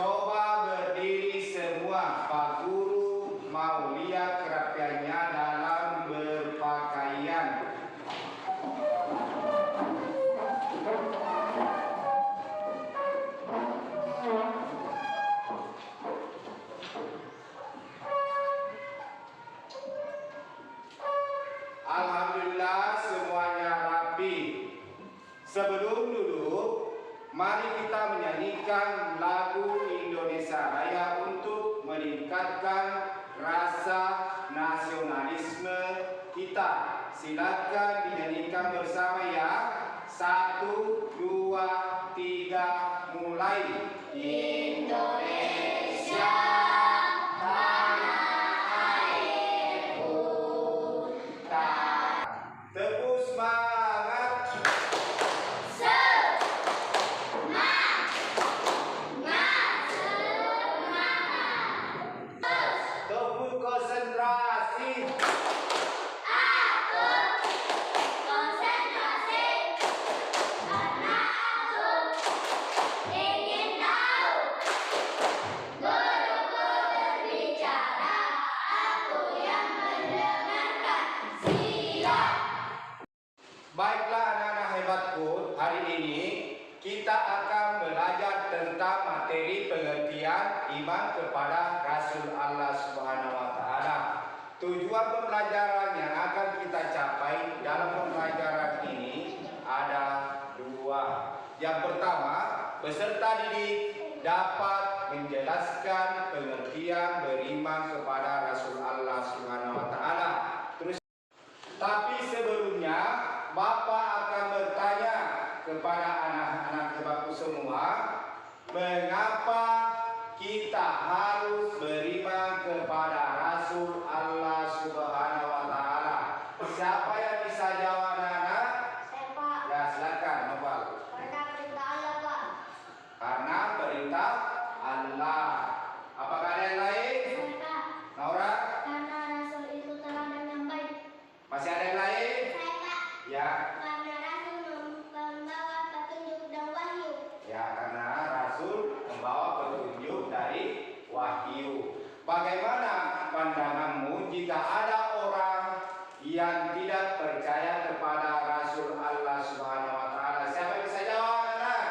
Coba berdiri semua. Pak Guru mau lihat kerapiannya dalam berpakaian. Alhamdulillah semuanya rapi. Sebelum duduk, mari kita menyanyikan lagu Indonesia Raya untuk meningkatkan rasa nasionalisme kita. Silakan dinyanyikan bersama ya. 1, 2, 3, mulai. Indonesia tanah airku. Tepuk semangat. Tepuk konsentrasi. Karena aku ingin tahu. Guruku berbicara, aku yang mendengarkan. Siap. Baiklah anak-anak hebatku, hari ini kita akan belajar tentang materi pengertian iman kepada Rasul Allah Subhanahu wa taala. Tujuan pembelajaran yang akan kita capai dalam pembelajaran ini ada 2. Yang pertama, peserta didik dapat menjelaskan pengertian beriman kepada Rasul Allah Subhanahu wa taala. Tapi sebelumnya, Bapak akan bertanya kepada anak-anak hebatku semua, mengapa kita harus beriman kepada Rasul Allah Subhanahu wa taala? Siapa yang bisa jawab anak-anak? Saya, Pak. Ya, silakan, Nopal. Karena perintah Allah, Pak. Karena perintah Allah. Apakah ada yang lain? Saya, Pak. Naura? Karena Rasul itu teladan yang baik. Masih ada yang lain? Saya, Pak. Ya. Karena Rasul membawa petunjuk dan wahyu. Ya, karena Rasul membawa petunjuk dari wahyu. Bagaimana pandanganmu jika ada orang yang tidak percaya kepada Rasul Allah Subhanahu wa taala? Siapa yang bisa jawab, anak?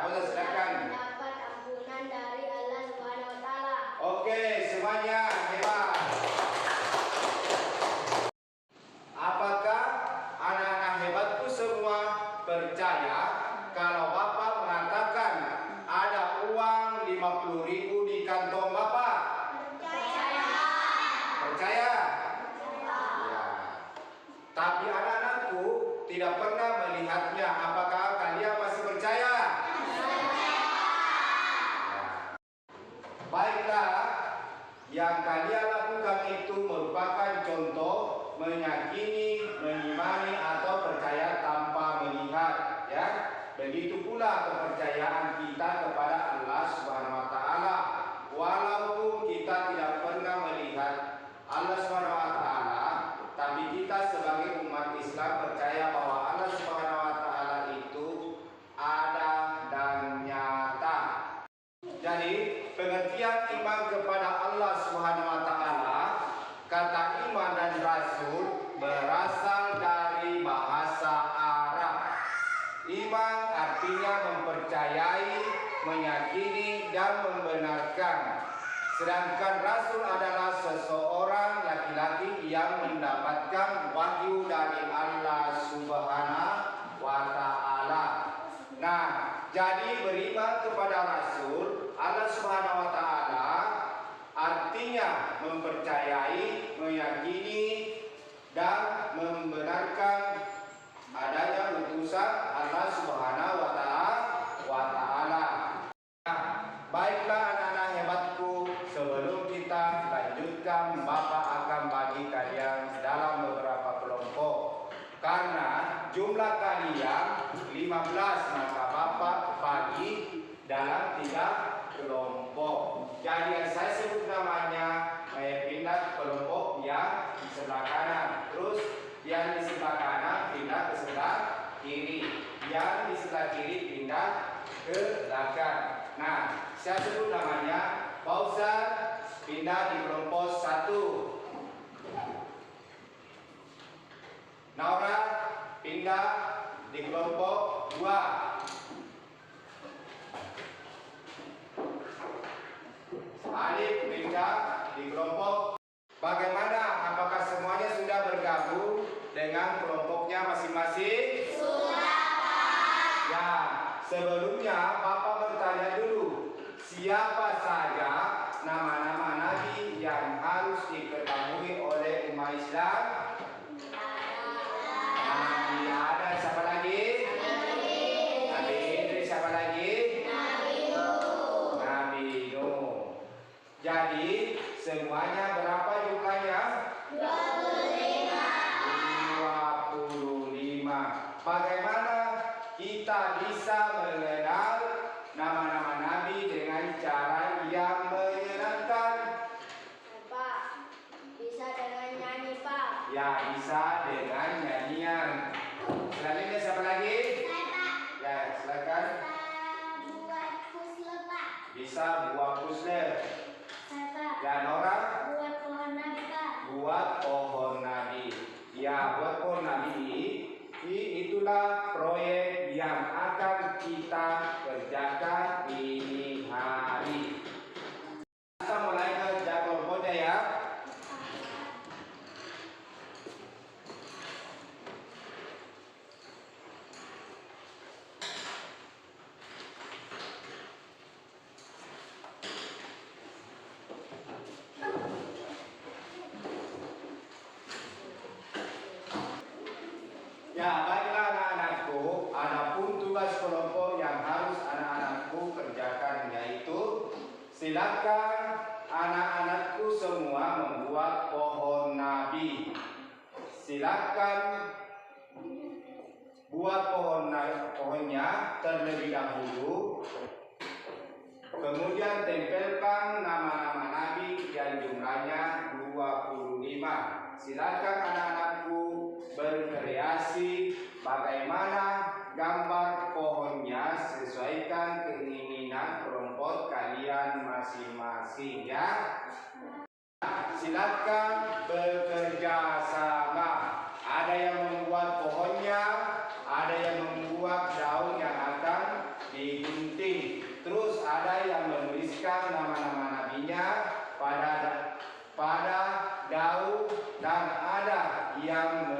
Ustaz silakan. Dapat ampunan dari Allah Subhanahu wa taala. Oke, semuanya hebat. Apakah anak-anak hebatku semua percaya kalau Bapak mengatakan ada uang 50.000 di kantong Bapak? Percaya. Percaya? Ya. Tapi anak-anakku tidak pernah melihatnya. Apakah kalian masih percaya? Ya. Baiklah, yang kalian lakukan itu merupakan contoh meyakini, mengimani atau percaya tanpa melihat, ya. Begitu pula kepercayaan kita kepada Allah Subhanahu wa taala. Walaupun kita tidak pernah melihat Allah Subhanahu wa taala, tapi kita sebagai umat Islam percaya bahwa Allah Subhanahu wa taala itu ada dan nyata. Jadi, pengertian iman kepada Allah Subhanahu wa taala, kata iman dan rasul berasal dari bahasa Arab. Iman artinya mempercayai, meyakini dan membenarkan. Sedangkan rasul adalah seseorang laki-laki yang mendapatkan wahyu dari Allah Subhanahu wa taala. Nah, jadi beriman kepada Rasul Allah Subhanahu wa taala artinya mempercayai, meyakini dan membenarkan adanya utusan Allah Subhanahu wa taala. Nah, baiklah anak-anak hebatku, sebelum kita lanjutkan, Bapak akan bagi kalian dalam beberapa kelompok. Karena jumlah kalian 15, maka Bapak bagi dalam 3 kelompok. Jadi yang saya sebut namanya pindah ke kelompok yang di sebelah kanan. Terus yang di sebelah kanan pindah ke sebelah kiri. Yang di sebelah kiri pindah ke belakang. Nah, saya sebut Rasul namanya Fauzan, pindah di kelompok 1. Naura pindah di kelompok 2. Alif pindah di kelompok. Bagaimana? Apakah semuanya sudah bergabung dengan kelompoknya masing-masing? Sudah, Pak. Ya, sebelumnya Bapak bertanya dulu, siapa saja nama-nama nabi yang harus diketahui oleh umat Islam? Nabi Adam, siapa lagi? Nabi Idris, siapa lagi? Nabi Nuh. Jadi semuanya berapa jumlahnya? 25. Bagaimana kita bisa mengenal nama-nama nabi dengan cara yang menyenangkan? Pak, bisa dengan nyanyi, Pak. Ya, bisa dengan nyanyian. Selanjutnya siapa lagi? Saya, Pak. Ya, silakan. Buat puzzle, Pak. Bisa buat puzzle. Saya, Pak. Dan orang Buat pohon nabi, Pak. buat pohon nabi. Ya, buat pohon nabi. Itulah proyek yang akan kita kerjakan ini hari. Kita mulai kerja kelompoknya ya. Ya, baiklah anak-anakku, adapun tugas kelompok yang harus anak-anakku kerjakan yaitu silakan anak-anakku semua membuat pohon nabi. Silakan buat pohonnya terlebih dahulu. Kemudian tempelkan nama-nama nabi yang jumlahnya 25. Silakan anak-anakku berkreasi bagaimana gambar pohonnya sesuaikan keinginan kelompok kalian masing-masing ya. Silakan bekerja sama. Ada yang membuat pohonnya, ada yang membuat daun yang akan digunting. Terus ada yang menuliskan nama-nama nabinya pada daun dan ada yang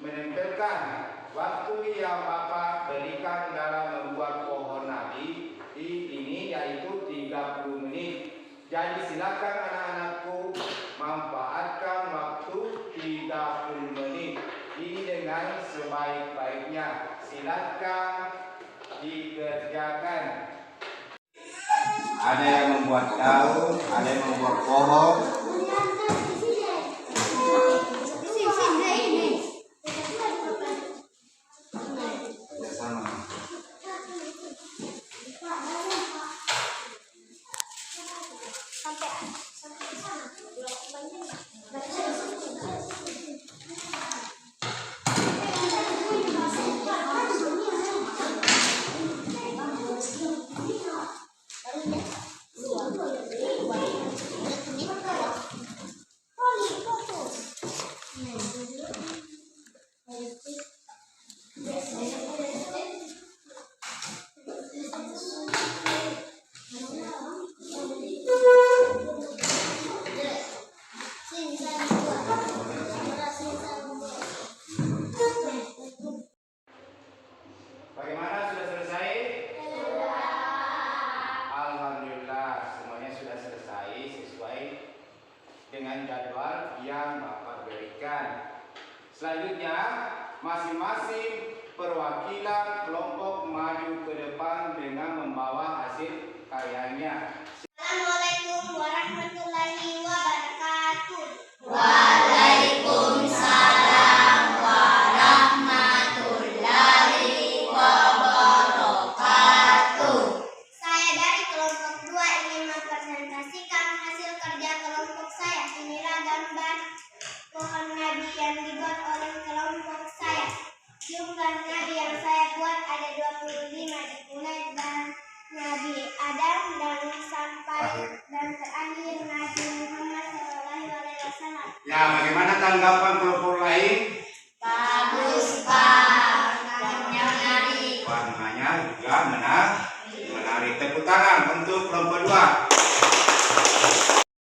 menempelkan waktu yang Bapak berikan dalam membuat pohon nabi ini yaitu 30 menit. Jadi silakan anak-anakku manfaatkan waktu 30 menit ini dengan sebaik-baiknya. Silakan dikerjakan. Ada yang membuat daun, ada yang membuat pohon. Ya, sama. Bagaimana, sudah selesai? Alhamdulillah, semuanya sudah selesai sesuai dengan jadwal yang Bapak berikan. Selanjutnya, masing-masing perwakilan kelompok maju ke depan dengan membawa hasil karyanya. Assalamualaikum warahmatullahi wabarakatuh. Waalaikumsalam warahmatullahi wabarakatuh. Saya dari kelompok 2 ingin mempresentasikan hasil kerja kelompok saya. Inilah gambar pohon nabi yang dibuat oleh kelompok saya. Jumlah nabi yang saya buat ada 25, dimulai dari Nabi Adam dan sampai dan terakhir Nabi Muhammad SAW. Ya, bagaimana tanggapan kelompok lain? Bagus, Pak. Warnanya menarik. Warnanya juga menarik. Tepuk tangan untuk kelompok 2.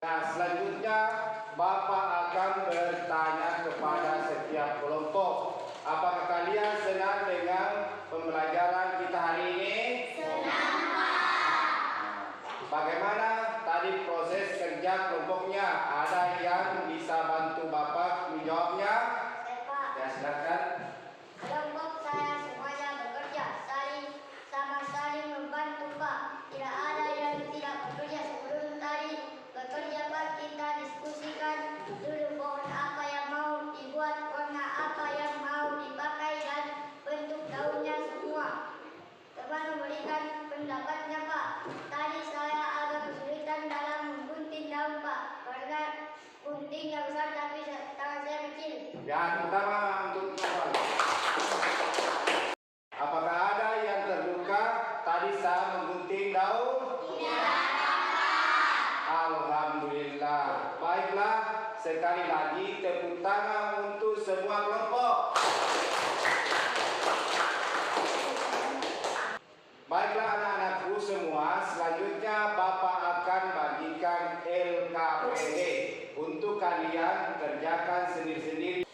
Nah, selanjutnya Bapak akan bertanya kepada setiap kelompok. Apakah kalian senang dengan pembelajaran kita hari ini? Senang, Pak. Bagaimana tadi proses kerja kelompoknya? Ada yang bisa bantu Bapak menjawabnya? Pak. Ya, silakan. Kelompok saya semuanya bekerja saling membantu, Pak. Tidak ada yang tidak bekerja. Sebelum tadi bekerja, Pak, kita diskusikan dulu pohon apa yang mau dibuat, warna apa yang mau dipakai, dan bentuk daunnya semua. Teman memberikan pendapatnya, Pak. Tadi saya agak kesulitan dalam menggunting daun, Pak, karena guntingnya besar tapi tangan saya kecil. Yang pertama untuk Bapak. Apakah ada yang terluka tadi saat menggunting daun? Alhamdulillah. Baiklah, sekali lagi tepuk tangan untuk semua kelompok. Baiklah anak-anakku semua, selanjutnya Bapak akan bagikan LKPD untuk kalian kerjakan sendiri-sendiri.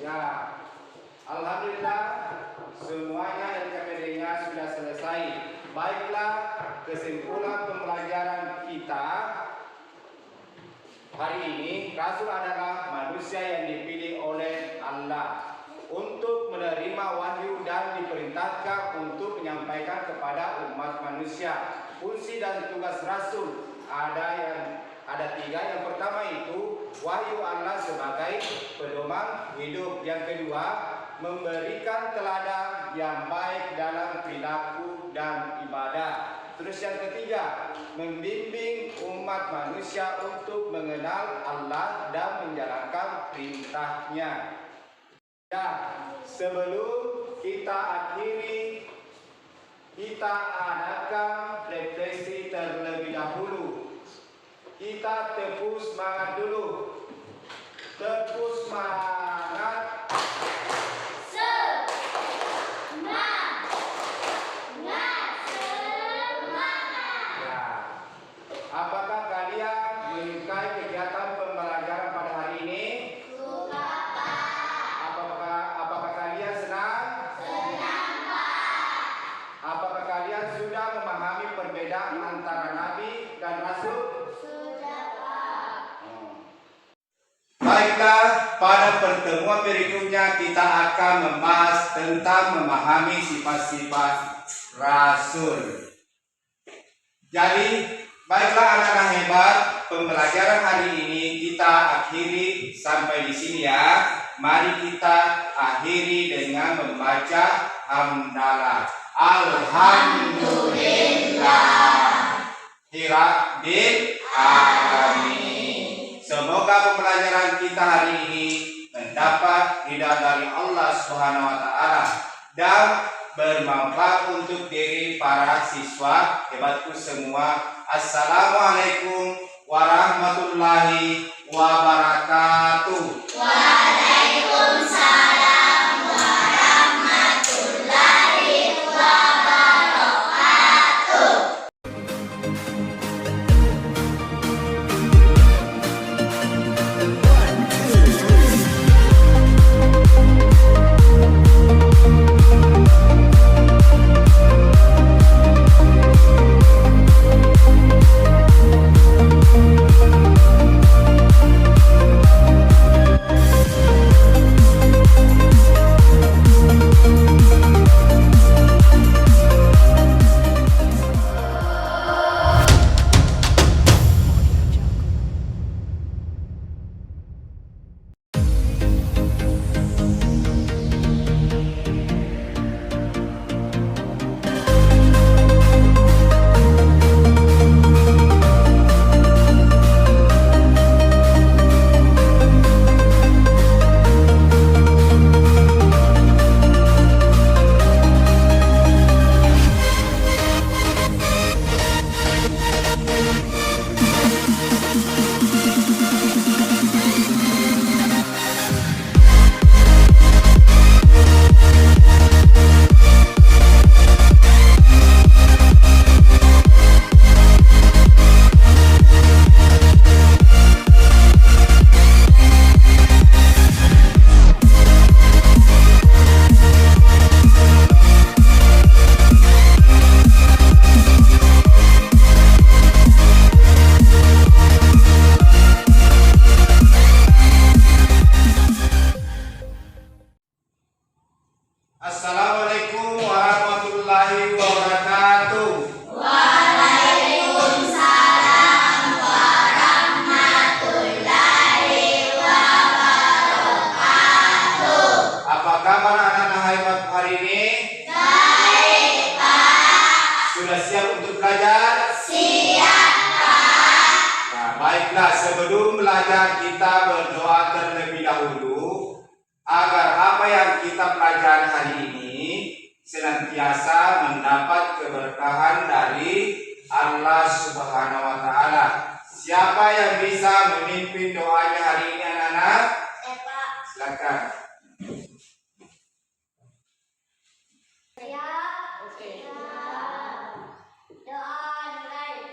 Ya, alhamdulillah semuanya LKPD-nya sudah selesai. Baiklah, kesimpulan pembelajaran kita hari ini, Rasul adalah manusia yang dipilih oleh Allah untuk menerima wahyu dan diperintahkan untuk menyampaikan kepada umat manusia. Fungsi dan tugas Rasul ada 3. Yang pertama itu wahyu Allah sebagai pedoman hidup. Yang kedua, memberikan teladan yang baik dalam perilaku dan ibadah. Terus yang ketiga, membimbing umat manusia untuk mengenal Allah dan menjalankan perintahnya. Ya, sebelum kita akhiri, kita adakan refleksi terlebih dahulu. Kita tepus semangat dulu. Tepus semangat. Ya. Apakah kalian menyukai kegiatan pembelajaran pada hari ini? Suka, Pak. Apakah kalian senang? Senang, Pak. Apakah kalian sudah memahami perbedaan antara Nabi dan Rasul? Sudah, Pak. Baiklah, pada pertemuan berikutnya kita akan membahas tentang memahami sifat-sifat Rasul. Jadi, baiklah anak-anak hebat, pembelajaran hari ini kita akhiri sampai di sini ya. Mari kita akhiri dengan membaca hamdalah. Alhamdulillah Rabbil alamin. Semoga pembelajaran kita hari ini mendapat ridha dari Allah Subhanahu wa taala dan bermanfaat untuk diri para siswa hebatku semua. Assalamualaikum warahmatullahi wabarakatuh. Waalaikumsalam warahmatullahi wabarakatuh. Nah, sebelum belajar kita berdoa terlebih dahulu agar apa yang kita pelajari hari ini senantiasa mendapat keberkahan dari Allah Subhanahu wa taala. Siapa yang bisa memimpin doanya hari ini anak-anak? Silakan. Doa dimulai.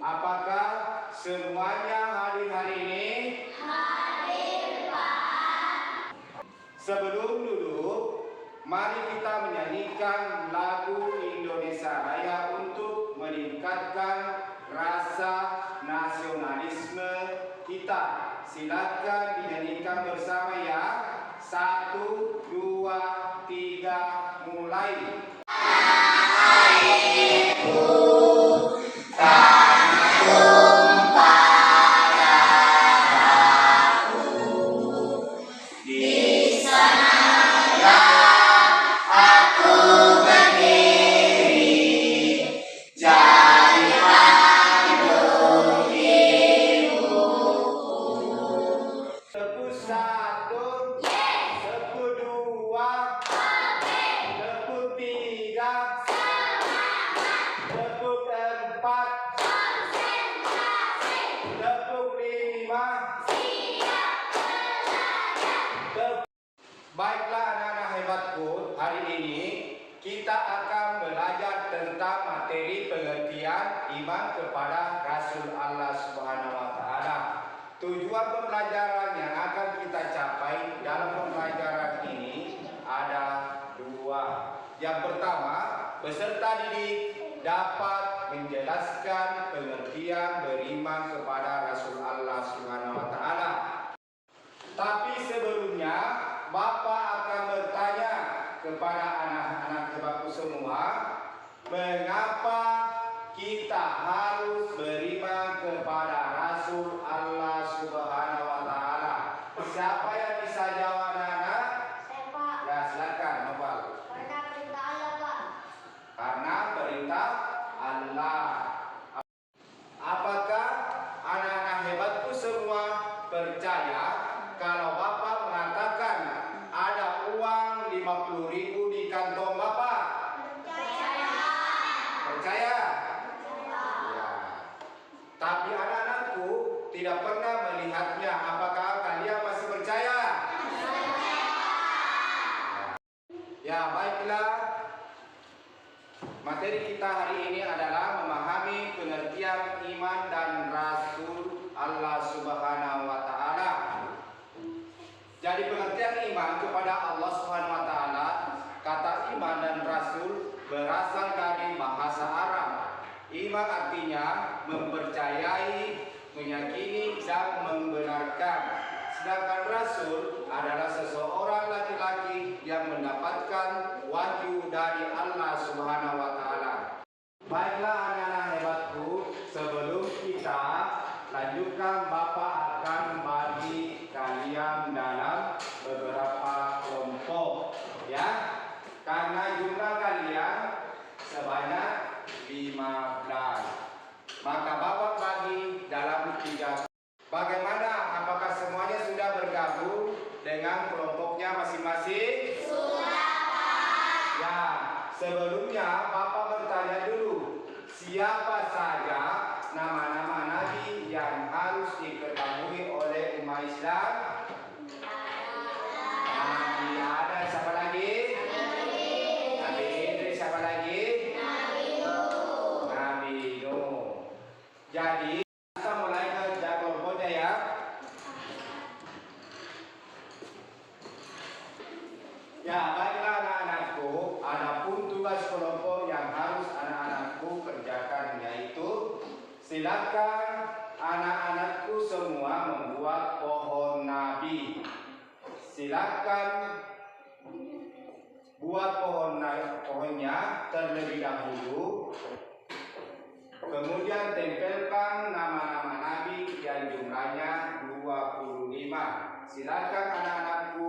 Apakah semuanya hadir hari ini? Hadir, Pak. Sebelum duduk, mari kita menyanyikan lagu Indonesia Raya untuk meningkatkan rasa nasionalisme kita. Silakan dinyanyikan bersama ya. 1, 2, 3, mulai. Tepuk 1, tepuk 2, tepuk 3, tepuk 4, tepuk 5. Baiklah anak-anak hebatku, hari ini kita akan belajar tentang materi pengertian iman kepada Rasul Allah Subhanahu wa taala. Tujuan pembelajaran yang akan kita capai dalam pembelajaran ini ada 2. Yang pertama, peserta didik dapat menjelaskan pengertian beriman kepada Rasul Allah Subhanahu wa taala. Tapi sebelumnya, Bapak akan bertanya kepada anak-anak hebatku semua, mengapa kita harus beriman kepada Rasul Allah Subhanahu wa taala? Siapa yang bisa jawab anak-anak? Saya, Pak. Ya, silakan, Nopal. Karena perintah Allah, Pak. Karena perintah Allah. Apakah anak-anak hebatku semua percaya kalau Bapak mengatakan ada uang 50.000 di kantong Bapak? Percaya. Percaya? Ya. Tapi anak-anakku tidak pernah melihatnya. Apakah kalian masih percaya? Ya, baiklah. Materi kita hari ini adalah memahami pengertian iman dan Rasul Allah Subhanahu wa taala. Jadi pengertian iman kepada Allah Subhanahu wa taala, kata iman dan rasul berasal dari bahasa Arab. Iman artinya mempercayai, meyakini dan membenarkan. Sedangkan rasul adalah seseorang laki-laki yang mendapatkan wahyu dari Allah Subhanahu wa taala. Baiklah anak-anak hebatku, sebelum kita lanjutkan, Bapak akan bagi kalian dalam beberapa kelompok, ya. Karena jumlah kalian sebanyak 15, maka Bapak bagi dalam 3. Bagaimana? Apakah semuanya sudah bergabung dengan kelompoknya masing-masing? Sudah, Pak. Ya, sebelumnya Bapak bertanya dulu, siapa saja nama-nama nabi yang harus diketahui oleh umat Islam? Nabi Adam, siapa lagi? Nabi Idris, siapa lagi? Nabi Nuh. Jadi kita mulai kerja kelompoknya ya. Ya, baiklah anak-anakku, adapun tugas kelompok yang harus anak-anakku kerjakan yaitu silakan anak-anakku semua membuat pohon nabi. Silakan buat pohonnya terlebih dahulu. Kemudian tempelkan nama-nama nabi yang jumlahnya 25. Silakan anak-anakku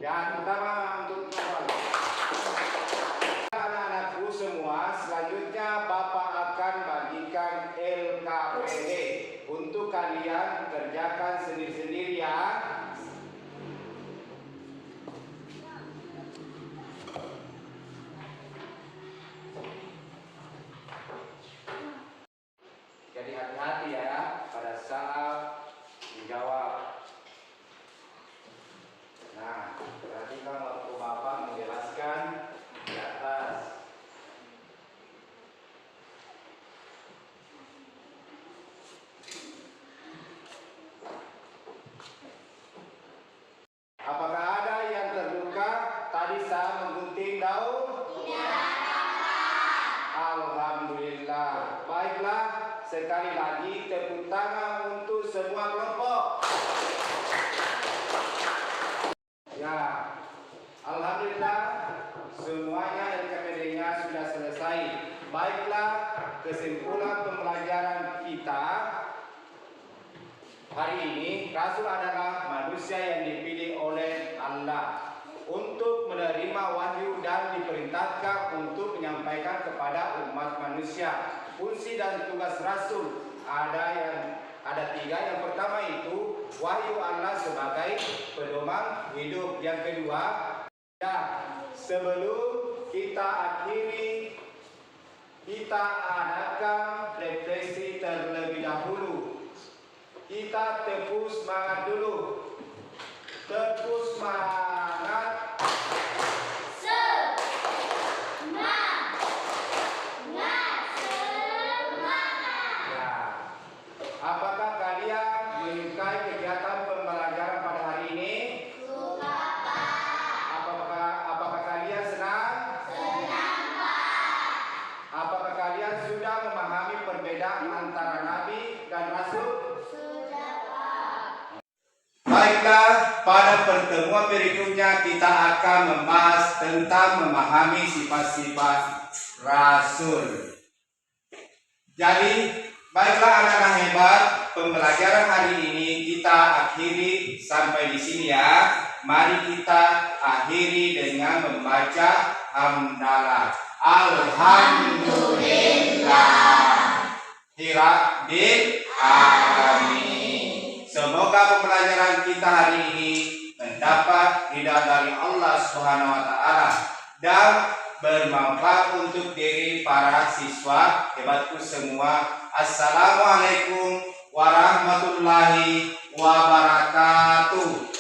Ya, pertama untuk anak-anakku semua, selanjutnya Bapak akan bagikan LKPD untuk kalian kerjakan sendiri-sendiri ya. Jadi hati-hati ya pada saat menjawab. Nah, perhatikan waktu Bapak menjelaskan di atas. Apakah ada yang terluka tadi saat menggunting daun? Tidak. Alhamdulillah. Baiklah, sekali lagi tepuk tangan untuk semua kelompok. Ya, alhamdulillah semuanya LKPD-nya sudah selesai. Baiklah, kesimpulan pembelajaran kita hari ini, Rasul adalah manusia yang dipilih oleh Allah untuk menerima wahyu dan diperintahkan untuk menyampaikan kepada umat manusia. Fungsi dan tugas Rasul ada tiga. Yang pertama itu wahyu Allah sebagai pedoman hidup. Yang kedua, ya, sebelum kita akhiri, kita adakan refleksi terlebih dahulu. Kita tepus semangat dulu. Tepus semangat. Ya. Apakah kalian menyukai kegiatan pembelajaran pada hari ini? Suka, Pak. Apakah kalian senang? Senang, Pak. Apakah kalian sudah memahami perbedaan antara Nabi dan Rasul? Sudah, Pak. Baiklah, pada pertemuan berikutnya kita akan membahas tentang memahami sifat-sifat Rasul. Jadi, baiklah anak-anak hebat, pembelajaran hari ini kita akhiri sampai di sini ya. Mari kita akhiri dengan membaca hamdalah. Alhamdulillah Rabbil alamin. Semoga pembelajaran kita hari ini mendapat ridha dari Allah Subhanahu wa taala dan bermanfaat untuk diri para siswa hebatku semua. Assalamualaikum warahmatullahi wabarakatuh.